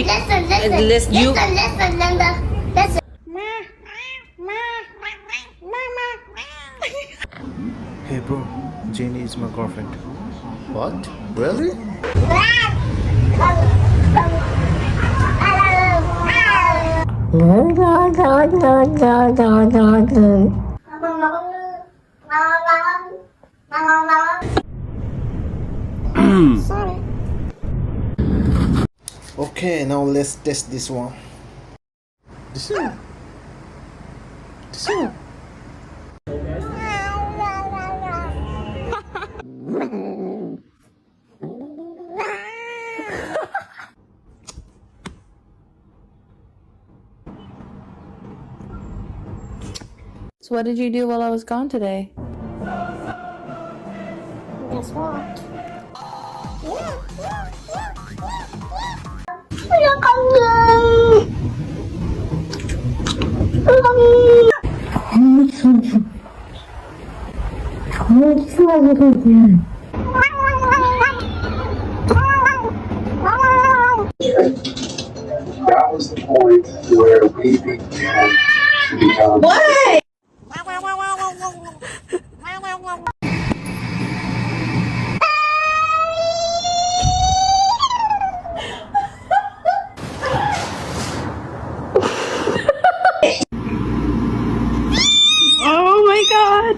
Listen. You. Listen, Linda. Listen. Hey bro, Janie is my girlfriend. What? Really? Sorry. Okay, now let's test this one. This one. This one. So what did you do while I was gone today? Guess what? That was the point where we began to become. What? Oh my god!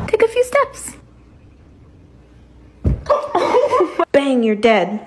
Take a few steps. Bang, you're dead.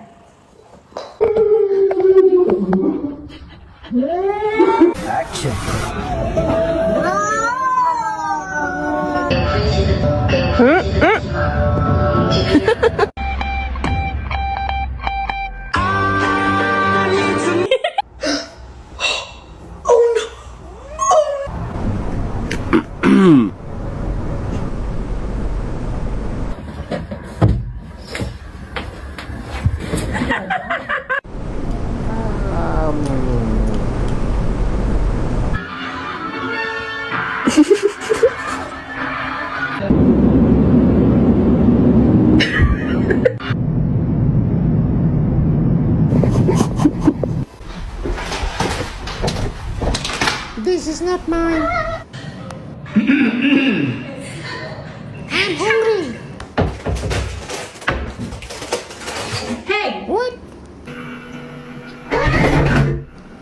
This is not mine. I'm hungry. Hey. What?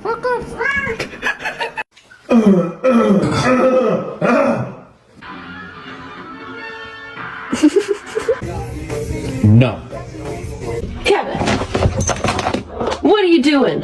Fuck off. Kevin, what are you doing?